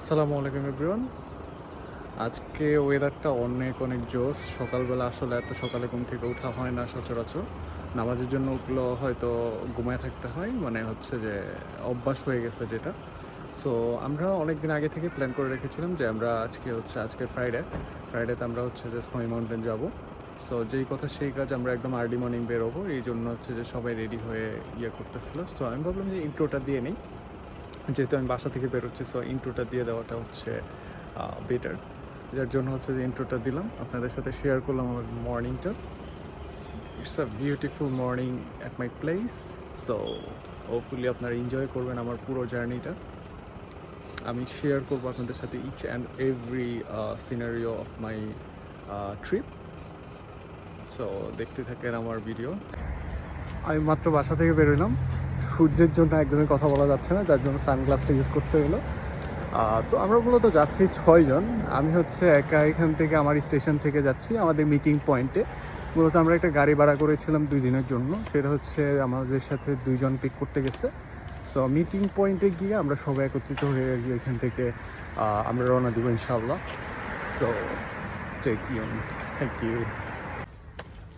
আসসালামু আলাইকুম এভরিওয়ান। আজকে ওয়েদারটা অনেক অনেক জোস। সকালবেলা আসলে এত সকালে ঘুম থেকে ওঠা হয় না সচরাচর। নামাজের জন্য উঠলেও হয়তো ঘুমায় থাকতে হয়, মানে হচ্ছে যে অভ্যাস হয়ে গেছে যেটা। সো আমরা অনেক দিন আগে থেকে প্ল্যান করে রেখেছিলাম যে আমরা আজকে ফ্রাইডেতে আমরা হচ্ছে যে স্নোই মাউন্টেন যাব। সো যেই কথা সেই কাজ, আমরা একদম আর্লি মর্নিং বেরোবো, এই জন্য হচ্ছে যে সবাই রেডি হয়ে করতেছিল। সো আমি ভাবলাম যে ইন্ট্রোটা দিয়ে নিই, যেহেতু আমি বাসা থেকে বেরোচ্ছি। সো ইন্ট্রোটা দিয়ে দেওয়াটা হচ্ছে বেটার, যার জন্য হচ্ছে যে ইন্ট্রোটা দিলাম, আপনাদের সাথে শেয়ার করলাম আমার মর্নিংটা। It's a beautiful morning at my place. So hopefully আপনারা এনজয় করবেন আমার পুরো জার্নিটা। আমি শেয়ার করবো আপনাদের সাথে each and every scenario of my trip. So দেখতে থাকেন আমার ভিডিও। আমি মাত্র বাসা থেকে বেরোলাম, সূর্যের জন্য একদমই কথা বলা যাচ্ছে না, যার জন্য সানগ্লাসটা ইউজ করতে হলো। তো আমরা মূলত যাচ্ছি 6 জন। আমি হচ্ছে একা এখান থেকে আমার স্টেশন থেকে যাচ্ছি আমাদের মিটিং পয়েন্টে। মূলত আমরা একটা গাড়ি ভাড়া করেছিলাম 2 দিনের জন্য, সেটা হচ্ছে আমাদের সাথে 2 জন পিক করতে গেছে। সো মিটিং পয়েন্টে গিয়ে আমরা সবাই একত্রিত হয়ে এখান থেকে আমরা রওনা দিব ইনশাআল্লাহ। So stay tuned. Thank you.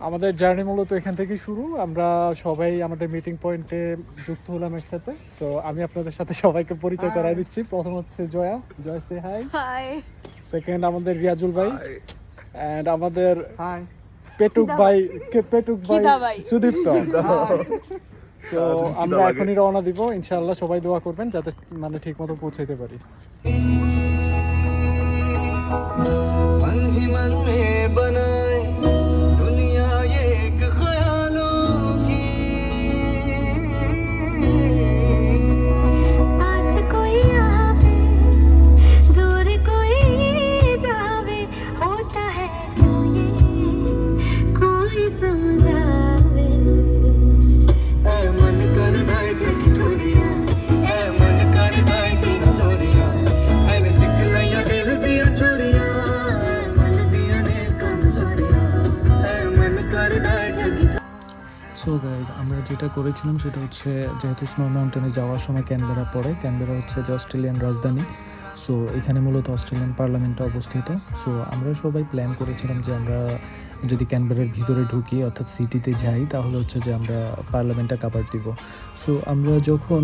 আমাদের জার্নি মূলত এখান থেকেই শুরু। আমরা সবাই আমাদের মিটিং পয়েন্টে যুক্ত হলাম একসাথে। সো আমি আপনাদের সাথে সবাইকে পরিচয় করাই দিচ্ছি। প্রথম হচ্ছে জয়া। জয় সে হাই। হাই। সেকেন্ড আমাদের রিয়াজুল ভাই, এন্ড আমাদের হাই পেটুক ভাই, ভাই। সুদীপ্ত। সো আমরা এখনই রওনা দিব ইনশাআল্লাহ। সবাই দোয়া করবেন যাতে মানে ঠিক মতো পৌঁছাইতে পারি। मन ही मन में बनाए दुनिया ये एक ख्यालों की। पास कोई आवे दूर कोई जावे, होता है क्यों ये कोई समझावे। ऐ मन कर दाए देखी टोरिया, ऐ मन कर दाए सीना चोरिया, ऐने सिख लिया दिल दिया चोरिया, ऐ मन दिया ने कमजोरिया, ऐ मन कर दाए देखी। সো গাইজ, আমরা যেটা করেছিলাম সেটা হচ্ছে, যেহেতু স্নো মাউন্টেনে যাওয়ার সময় ক্যানবেরা পড়ে, ক্যানবেরা হচ্ছে যে অস্ট্রেলিয়ান রাজধানী। সো এখানে মূলত অস্ট্রেলিয়ান পার্লামেন্টটা অবস্থিত। সো আমরা সবাই প্ল্যান করেছিলাম যে আমরা যদি ক্যানবেরার ভিতরে ঢুকি, অর্থাৎ সিটিতে যাই, তাহলে হচ্ছে যে আমরা পার্লামেন্টটা কাভার দিব। সো আমরা যখন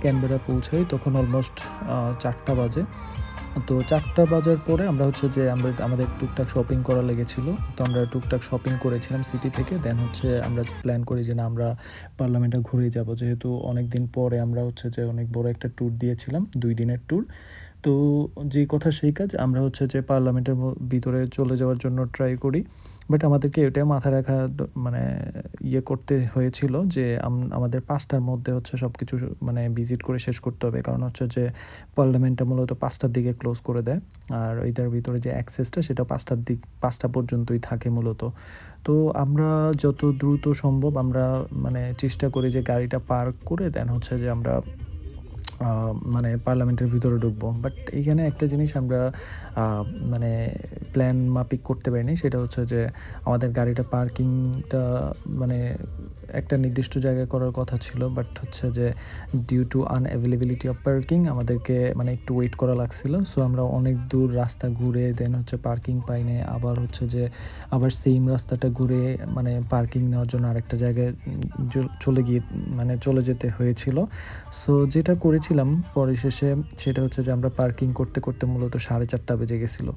ক্যানবেরা পৌঁছাই তখন অলমোস্ট 4টা বাজে। তো 4টা বাজার পরে আমরা হচ্ছে যে আমাদের টুকটাক শপিং করা লেগেছিলো। তো আমরা টুকটাক শপিং করেছিলাম সিটি থেকে। দেন হচ্ছে আমরা প্ল্যান করি যে না, আমরা পার্লামেন্টটা ঘুরে যাব, যেহেতু অনেক দিন পরে আমরা হচ্ছে যে অনেক বড় একটা ট্যুর দিয়েছিলাম, 2 দিনের ট্যুর। তো যেই কথা সেই কাজ, আমরা হচ্ছে যে পার্লামেন্টের ভিতরে চলে যাওয়ার জন্য ট্রাই করি। বাট আমাদেরকে এটাই মাথায় রাখা মানে করতে হয়েছিল যে আমাদের 5টার মধ্যে হচ্ছে সব কিছু মানে ভিজিট করে শেষ করতে হবে, কারণ হচ্ছে যে পার্লামেন্টটা মূলত 5টার দিকে ক্লোজ করে দেয়। আর এটার ভিতরে যে অ্যাক্সেসটা সেটা 5টা পর্যন্তই থাকে মূলত। তো আমরা যত দ্রুত সম্ভব আমরা মানে চেষ্টা করি যে গাড়িটা পার্ক করে দেন হচ্ছে যে আমরা মানে পার্লামেন্টের ভিতরে ঢুকবো। বাট এইখানে একটা জিনিস আমরা মানে প্ল্যান মাফিক করতে পারিনি, সেটা হচ্ছে যে আমাদের গাড়িটা পার্কিংটা মানে একটা নির্দিষ্ট জায়গায় করার কথা ছিল, বাট হচ্ছে যে ডিউ টু আনঅ্যাভেলেবিলিটি অফ পার্কিং আমাদেরকে মানে একটু ওয়েট করা লাগছিল। সো আমরা অনেক দূর রাস্তা ঘুরে দেন হচ্ছে পার্কিং পাইনি, আবার হচ্ছে যে আবার সেম রাস্তাটা ঘুরে মানে পার্কিং নেওয়ার জন্য আরেকটা জায়গায় চলে যেতে হয়েছিল। সো যেটা করেছিলাম পরে শেষে সেটা হচ্ছে যে আমরা পার্কিং করতে করতে মূলত 4:30 বেজে গেছিলো।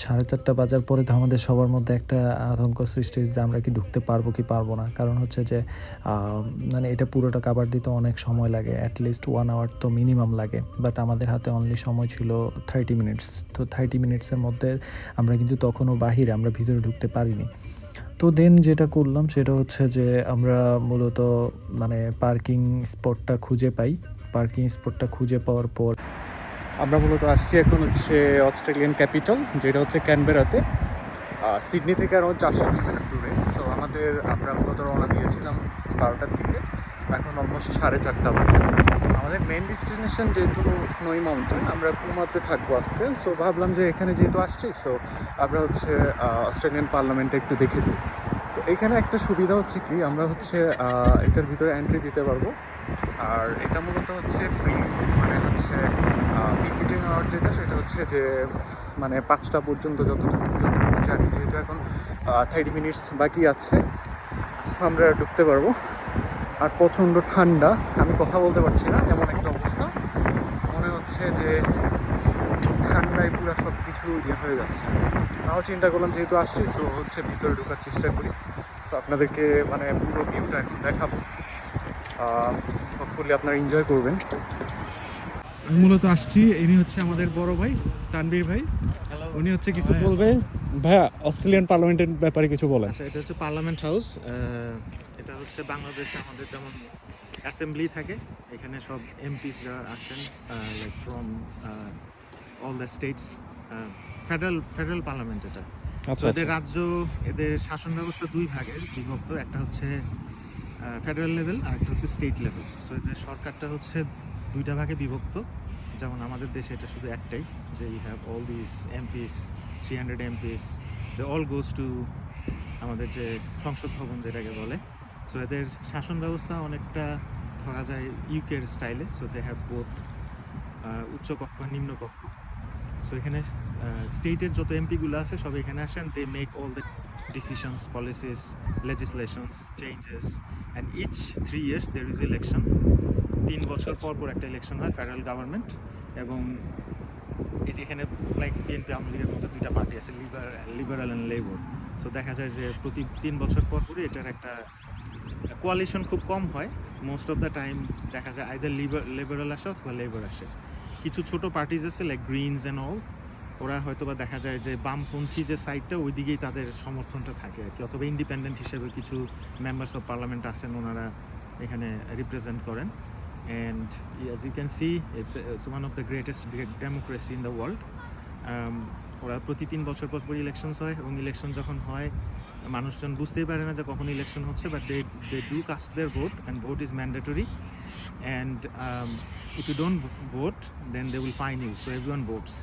4:30 বাজার পরে তো আমাদের সবার মধ্যে একটা আতঙ্ক সৃষ্টি হয়েছে যে আমরা কি ঢুকতে পারবো কি পারবো না, কারণ হচ্ছে যে মানে এটা পুরোটা কাভার দিতে অনেক সময় লাগে, অ্যাটলিস্ট 1 আওয়ার তো মিনিমাম লাগে। বাট আমাদের হাতে অনলি সময় ছিল 30 মিনিটস। তো 30 মিনিটসের মধ্যে আমরা কিন্তু তখনও বাহিরে, আমরা ভিতরে ঢুকতে পারিনি। তো দেন যেটা করলাম সেটা হচ্ছে যে আমরা মূলত মানে পার্কিং স্পটটা খুঁজে পাই। পার্কিং স্পটটা খুঁজে পাওয়ার পর আমরা মূলত আসছি এখন হচ্ছে অস্ট্রেলিয়ান ক্যাপিটাল, যেটা হচ্ছে ক্যানবেরাতে। সিডনি থেকে আরও 400 কিলোমিটার দূরে। সো আমরা মূলত রওনা দিয়েছিলাম 12টার দিকে, এখন অলমোস্ট 4:30 বাজে। আমাদের মেন ডেস্টিনেশন যেহেতু স্নোই মাউন্টেন, আমরা কুমাতে থাকবো আজকে। সো ভাবলাম যে এখানে যেহেতু আসছি, সো আমরা হচ্ছে অস্ট্রেলিয়ান পার্লামেন্টে একটু দেখে যাই। তো এখানে একটা সুবিধা হচ্ছে কি, আমরা হচ্ছে এটার ভিতরে এন্ট্রি দিতে পারবো আর এটা মূলত হচ্ছে ফ্রি, মানে হচ্ছে ভিজিটিং আওয়ার যেটা সেটা হচ্ছে যে মানে 5টা পর্যন্ত যতটুকু জানি, যেহেতু এখন 30 মিনিটস বাকি আছে, সো আমরা ঢুকতে পারবো। আর প্রচণ্ড ঠান্ডা, আমি কথা বলতে পারছি না, এমন একটা অবস্থা, মনে হচ্ছে যে ঠান্ডায় পুরো সব কিছু ইয়ে হয়ে যাচ্ছে। তাও চিন্তা করলাম যেহেতু আসছি, সো হচ্ছে ভিতরে ঢোকার চেষ্টা করি। সো আপনাদেরকে মানে পুরো ভিউটা এখন দেখাবো, হোপফুলি আপনারা এনজয় করবেন। আমি মূলত আসছি, ইনি হচ্ছে আমাদের বড় ভাই তানবীর ভাই, উনি হচ্ছে কিছু বলবে। ভাইয়া, অস্ট্রেলিয়ান পার্লামেন্টের ব্যাপারে কিছু বলেন। আচ্ছা, এটা হচ্ছে পার্লামেন্ট হাউস। এটা হচ্ছে বাংলাদেশে আমাদের যেমন অ্যাসেম্বলি থাকে, এখানে সব এমপিসরা আসেন like from all the states. Federal parliament এটা। আচ্ছা, তো এদের রাজ্য, এদের শাসন ব্যবস্থা দুই ভাগে বিভক্ত, একটা হচ্ছে ফেডারেল লেভেল আর একটা হচ্ছে স্টেট লেভেল। সো এদের সরকারটা হচ্ছে দুইটা ভাগে বিভক্ত। যেমন আমাদের দেশে এটা শুধু একটাই, যে you have all this MPs, 300 MPs, they all goes to আমাদের যে সংসদ ভবন যেটাকে বলে। সো এদের শাসন ব্যবস্থা অনেকটা ধরা যায় ইউকের স্টাইলে। সো দে হ্যাভ বোথ উচ্চকক্ষ আর নিম্নকক্ষ। সো এখানে স্টেটের যত এমপিগুলো আছে সব এখানে আসেন, they make all the decisions, policies, legislations, changes, and each 3 years there is election. 3 বছর পর পর একটা ইলেকশন হয় ফেডারেল গভর্নমেন্ট। এবং এই যে এখানে লাইক বিএনপি আওয়ামী লীগের মধ্যে দুইটা পার্টি আছে, লিবারাল অ্যান্ড লেবার। সো দেখা যায় যে প্রতি 3 বছর পর পরই এটার একটা কোয়ালিশন খুব কম হয়। মোস্ট অফ দ্য টাইম দেখা যায় আইদার লিবারাল আসে অথবা লেবার আসে। কিছু ছোট পার্টিজ আছে লাইক গ্রিনস অ্যান্ড অল, ওরা হয়তো বা দেখা যায় যে বামপন্থী যে সাইডটা ওই দিকেই তাদের সমর্থনটা থাকে আর কি, অথবা ইন্ডিপেন্ডেন্ট হিসেবে কিছু মেম্বার্স অফ পার্লামেন্ট আছেন, ওনারা এখানে রিপ্রেজেন্ট করেন। And as you can see, it's one of the greatest democracy in the world. ওরা প্রতি 3 বছর পর পর ইলেকশনস হয়, এবং ইলেকশন যখন হয় মানুষজন বুঝতেই পারে না যে কখন ইলেকশন হচ্ছে, but they do cast their vote, and vote is mandatory. And if you don't vote, then they will fine you, so everyone votes.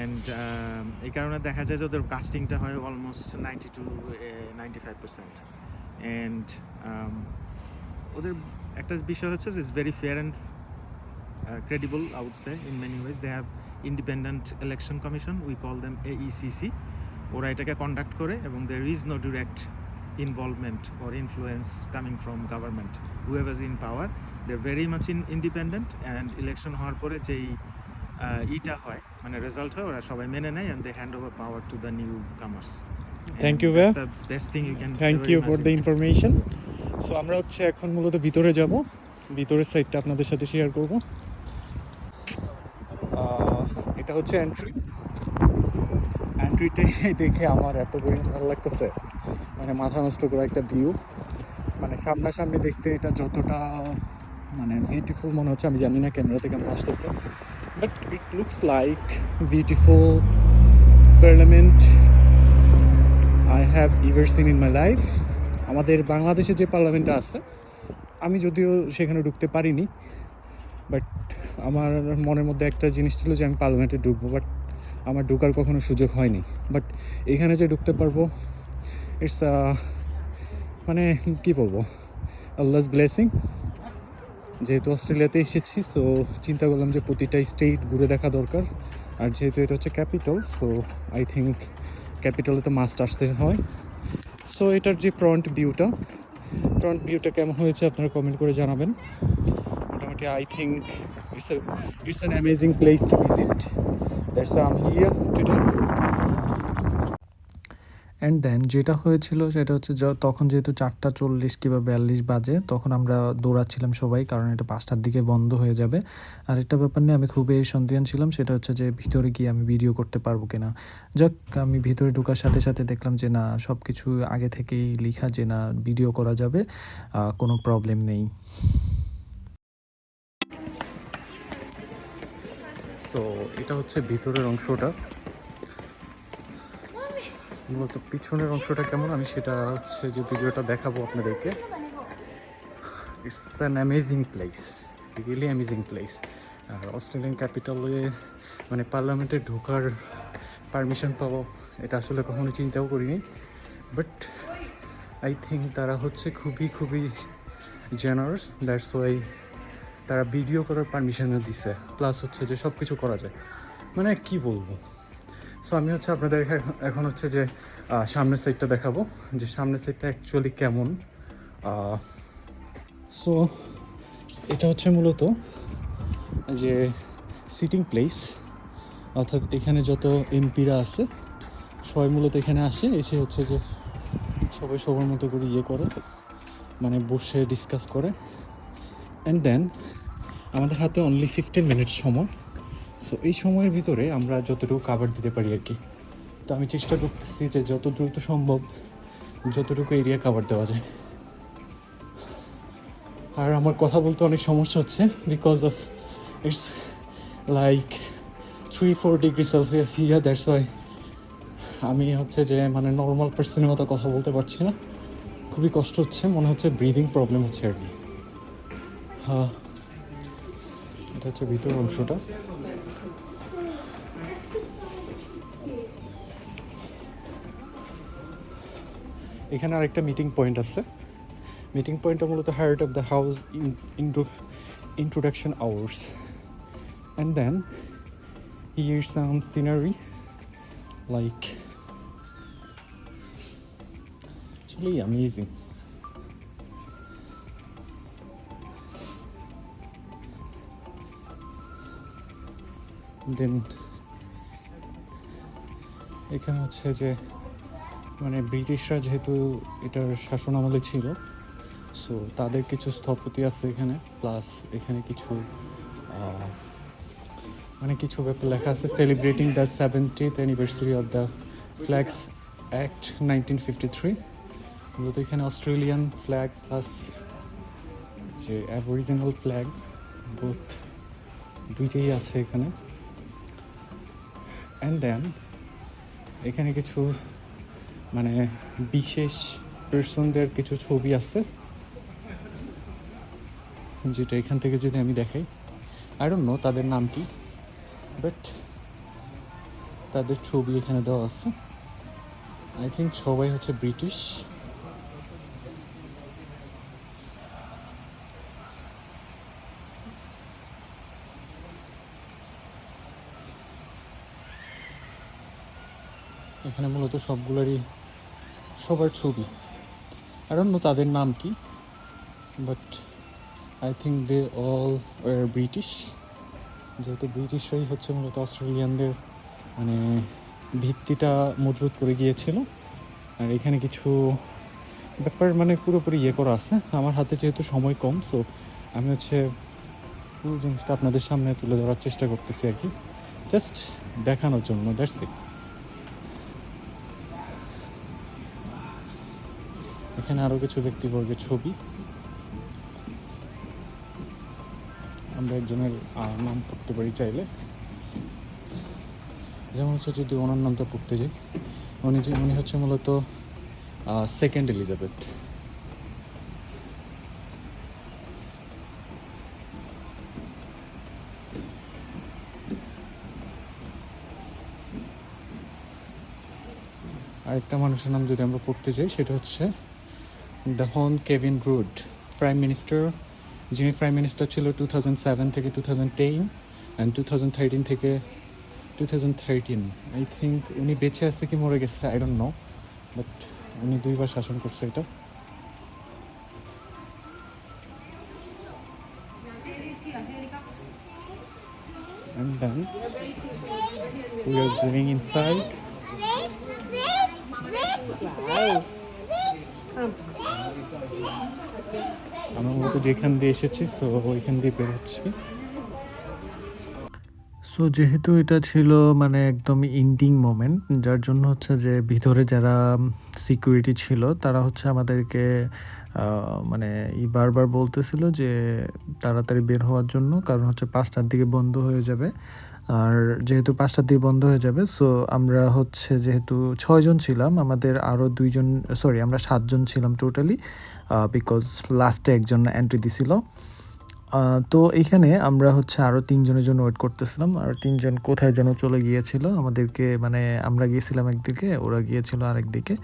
And এই কারণে দেখা যায় যে ওদের কাস্টিংটা হয় অলমোস্ট 90 to 95%. And ওদের একটা বিষয় হচ্ছে যে it's very fair and credible, I would say, in many ways. They have independent election commission, we call them AECC. ওরা এটাকে কন্ডাক্ট করে, এবং there is no direct involvement or influence coming from government, whoever is in power. They're very much independent, and election হওয়ার পরে যেই ইটা হয়, মানে result হয়, ওরা সবাই মেনে নেয়, and they hand over power to the newcomers. Thank And you, that's Bea. the best thing you can thank ever you for the imagine. Information. So আমরা হচ্ছে এখন মূলত ভিতরে যাব, ভিতরের সাইডটা আপনাদের সাথে শেয়ার করব। এটা হচ্ছে এন্ট্রিতে দেখে আমার এত ভালো লাগতেছে, মানে মাথা নষ্ট করা একটা ভিউ। মানে সামনাসামনি দেখতে এটা যতটা মানে বিউটিফুল মনে হচ্ছে, আমি জানি না ক্যামেরাতে কেমন আসতেছে, but it looks like beautiful parliament I have ever seen in my life. আমাদের বাংলাদেশে যে পার্লামেন্টটা আছে, আমি যদিও সেখানে ঢুকতে পারিনি, বাট আমার মনের মধ্যে একটা জিনিস ছিল যে আমি পার্লামেন্টে ঢুকবো, বাট আমার ঢোকার কখনো সুযোগ হয়নি। বাট এখানে যে ঢুকতে পারবো, ইটস মানে কী বলবো, আল্লাহস ব্লেসিং। যেহেতু অস্ট্রেলিয়াতে এসেছি, সো চিন্তা করলাম যে প্রতিটা স্টেট ঘুরে দেখা দরকার। আর যেহেতু এটা হচ্ছে ক্যাপিটাল, সো আই থিঙ্ক ক্যাপিটালে তো মাস্ট আসতে হয়। সো এটার যে ফ্রন্ট ভিউটা কেমন হয়েছে আপনারা কমেন্ট করে জানাবেন। মোটামুটি I think it's an amazing place to visit. That's why I'm here today. And then যেটা হয়েছিল সেটা হচ্ছে তখন যেহেতু 4:40 কিংবা 42 বাজে, তখন আমরা দৌড়াচ্ছিলাম সবাই, কারণ এটা 5টার দিকে বন্ধ হয়ে যাবে। আর একটা ব্যাপার নিয়ে আমি খুবই সন্দিহান ছিলাম, সেটা হচ্ছে যে ভিতরে গিয়ে আমি ভিডিও করতে পারবো কিনা। যাক, আমি ভিতরে ঢোকার সাথে সাথে দেখলাম যে না, সব কিছু আগে থেকেই লেখা যে না, ভিডিও করা যাবে, কোনো প্রবলেম নেই। সো এটা হচ্ছে ভিতরের অংশটা, মূলত পিছনের অংশটা কেমন আমি সেটা হচ্ছে যে ভিডিওটা দেখাবো আপনাদেরকে। It's an amazing place, really amazing place. আর অস্ট্রেলিয়ান ক্যাপিটালে মানে পার্লামেন্টে ঢোকার পারমিশন পাবো, এটা আসলে কখনো চিন্তাও করিনি। বাট আই থিঙ্ক তারা হচ্ছে খুবই জেনারেস, দ্যাটস ওয়াই তারা ভিডিও করার পারমিশনও দিছে, প্লাস হচ্ছে যে সব কিছু করা যায়, মানে কি বলবো। সো আমি হচ্ছে আপনাদের এখন হচ্ছে যে সামনের সাইডটা দেখাবো, যে সামনের সাইডটা অ্যাকচুয়ালি কেমন। সো এটা হচ্ছে মূলত যে সিটিং প্লেস, অর্থাৎ এখানে যত এমপিরা আছে সবাই মূলত এখানে আসে, এসে হচ্ছে যে সবাই সবার মতো করে ইয়ে করে, মানে বসে ডিসকাস করে। অ্যান্ড দেন আমাদের হাতে অনলি 15 মিনিট সময়। সো এই সময়ের ভিতরে আমরা যতটুকু কাভার দিতে পারি আর কি। তো আমি চেষ্টা করতেছি যে যত দ্রুত সম্ভব যতটুকু এরিয়া কাভার দেওয়া যায়। আর আমার কথা বলতে অনেক সমস্যা হচ্ছে, because of its like 3-4 degree Celsius here, that's why আমি হচ্ছে যে মানে নর্মাল পার্সনের মতো কথা বলতে পারছি না, খুবই কষ্ট হচ্ছে, মনে হচ্ছে ব্রিদিং প্রবলেম হচ্ছে আর কি। হ্যাঁ, এটা হচ্ছে ভিতর অংশটা। এখানে আরেকটা মিটিং পয়েন্ট আছে, মিটিং পয়েন্টটা মূলত heart of the house introduction hours, and then here's some scenery like actually amazing. দেন এখানে হচ্ছে যে মানে ব্রিটিশরা যেহেতু এটার শাসন আমলে ছিল, সো তাদের কিছু স্থপতি আছে এখানে, প্লাস এখানে কিছু মানে কিছু ব্যাপার লেখা আছে, celebrating the 70th anniversary of the flags act 1953। মূলত এখানে অস্ট্রেলিয়ান ফ্ল্যাগ প্লাস যে অ্যাবরিজিনাল ফ্ল্যাগ বোথ দুইটাই আছে এখানে। অ্যান্ড দেন এখানে কিছু মানে বিশেষ পার্সনদের কিছু ছবি আছে, যেটা এখান থেকে যদি আমি দেখাই, আই ডোন্ট নো তাদের নাম কি, বাট তাদের ছবি এখানে দেওয়া আছে। আই থিঙ্ক সবাই হচ্ছে ব্রিটিশ। এখানে মূলত সবগুলোরই সবার ছবি, আই ডোন্ট নো তাদের নাম কি, but I think they all were British, যেহেতু ব্রিটিশরাই হচ্ছে মূলত অস্ট্রেলিয়ানদের মানে ভিত্তিটা মজবুত করে গিয়েছিল। আর এখানে কিছু ব্যাপার মানে পুরোপুরি ইয়ে করা আছে। আমার হাতে যেহেতু সময় কম, সো আমি হচ্ছে পুরো জিনিসটা আপনাদের সামনে তুলে ধরার চেষ্টা করতেছি আর কি, জাস্ট দেখানোর জন্য, দ্যাটস ইট। এখানে আরও কিছু ব্যক্তিবর্গের ছবি, আমরা একজনের নাম পড়তে পারি চাইলে, যেমন হচ্ছে যদি ওনার নামটা পড়তে যাই, উনি হচ্ছে মূলত সেকেন্ড এলিজাবেথ। আরেকটা মানুষের নাম যদি আমরা পড়তে যাই, সেটা হচ্ছে দ্য হন কেভিন রুড, প্রাইম মিনিস্টার, যিনি প্রাইম মিনিস্টার ছিল 2007 থেকে 2010 অ্যান্ড 2013 থেকে 2013। আই থিঙ্ক উনি বেঁচে আছে কি মরে গেছে আই ডোন্ট নো, বাট উনি 2 বার শাসন করছে এটা। And then we are going inside. আমরা মূলত যেখান দিয়ে এসেছি, সো ওইখান দিয়ে বের হচ্ছি। সো যেহেতু এটা ছিল মানে একদম ইন্ডিং মোমেন্ট, যার জন্য হচ্ছে যে ভিতরে যারা সিকিউরিটি ছিল তারা হচ্ছে আমাদেরকে মানে বারবার বলতেছিল যে তাড়াতাড়ি বের হওয়ার জন্য, কারণ হচ্ছে 5টার দিকে বন্ধ হয়ে যাবে। আর যেহেতু 5টার দিকে বন্ধ হয়ে যাবে, সো আমরা হচ্ছে যেহেতু 6 জন ছিলাম, আমাদের আরও 2 জন, সরি আমরা 7 জন ছিলাম টোটালি, বিকজ লাস্টে একজন এন্ট্রি দিছিল। তো এইখানে আমরা হচ্ছে আরও ৩ জনের জন্য ওয়েট করতেছিলাম। আর ৩ জন কোথায় যেন চলে গিয়েছিল। আমাদেরকে মানে আমরা গিয়েছিলাম একদিকে, ওরা গিয়েছিল আরেকদিকে।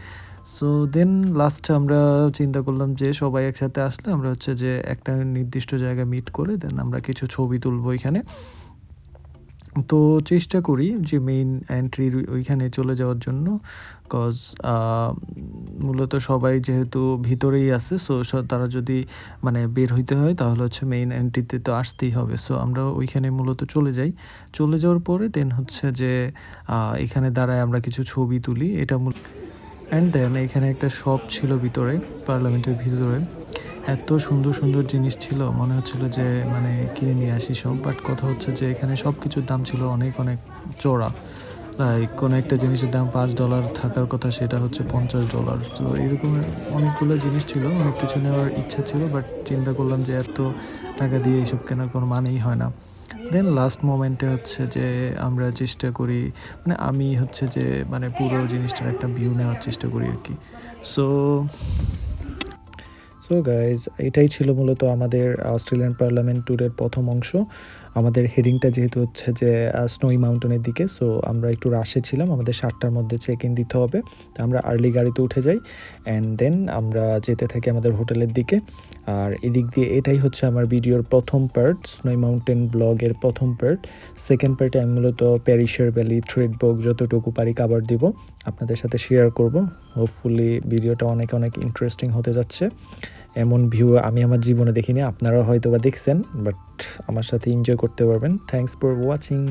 সো দেন লাস্টে আমরা চিন্তা করলাম যে সবাই একসাথে আসলে আমরা হচ্ছে যে একটা নির্দিষ্ট জায়গায় মিট করে দেন আমরা কিছু ছবি তুলবো এখানে। তো চেষ্টা করি যে মেইন এন্ট্রির ওইখানে চলে যাওয়ার জন্য। কজ মূলত সবাই যেহেতু ভিতরেই আছে, সো তারা যদি মানে বের হইতে হয় তাহলে হচ্ছে মেইন এন্ট্রিতে তো আসতেই হবে। সো আমরা ওইখানে মূলত চলে যাই। চলে যাওয়ার পরে দেন হচ্ছে যে এখানে দাঁড়ায় আমরা কিছু ছবি তুলি। এটা অ্যান্ড দেন এখানে একটা শপ ছিল ভিতরে, পার্লামেন্টের ভিতরে। এত সুন্দর সুন্দর জিনিস ছিল, মনে হচ্ছিল যে মানে কিনে নিয়ে আসি সব। বাট কথা হচ্ছে যে এখানে সব কিছুর দাম ছিল অনেক অনেক চড়া। লাইক কোনো একটা জিনিসের দাম $5 থাকার কথা, সেটা হচ্ছে $50। তো এরকম অনেকগুলো জিনিস ছিল, অনেক কিছু নেওয়ার ইচ্ছা ছিল, বাট চিন্তা করলাম যে এত টাকা দিয়ে এইসব কেনার কোনো মানেই হয় না। দেন লাস্ট মোমেন্টে হচ্ছে যে আমরা চেষ্টা করি, মানে আমি হচ্ছে যে মানে পুরো জিনিসটার একটা ভিউ নেওয়ার চেষ্টা করি আর কি। সো গাইজ, এটাই ছিল মূলত আমাদের অস্ট্রেলিয়ান পার্লামেন্ট ট্যুরের প্রথম অংশ। আমাদের হেডিংটা যেহেতু হচ্ছে যে স্নোই মাউন্টেনের দিকে, সো আমরা একটু রাশে ছিলাম, আমাদের 7টার মধ্যে চেক ইন দিতে হবে। তো আমরা আর্লি গাড়িতে উঠে যাই অ্যান্ড দেন আমরা যেতে থাকি আমাদের হোটেলের দিকে। আর এদিক দিয়ে এটাই হচ্ছে আমার ভিডিওর প্রথম পার্ট, স্নোই মাউন্টেন ব্লগের প্রথম পার্ট। সেকেন্ড পার্টে আমি মূলত প্যারিশের ভ্যালি, থ্রেড বক যতটুকু পারি কাভার দিব, আপনাদের সাথে শেয়ার করব। হোপফুলি ভিডিওটা অনেক অনেক ইন্টারেস্টিং হতে যাচ্ছে। এমন ভিউ আমি আমার জীবনে দেখিনি, আপনারাও হয়তো বা দেখছেন, বাট আমার সাথে এনজয় করতে পারবেন। Thanks for watching.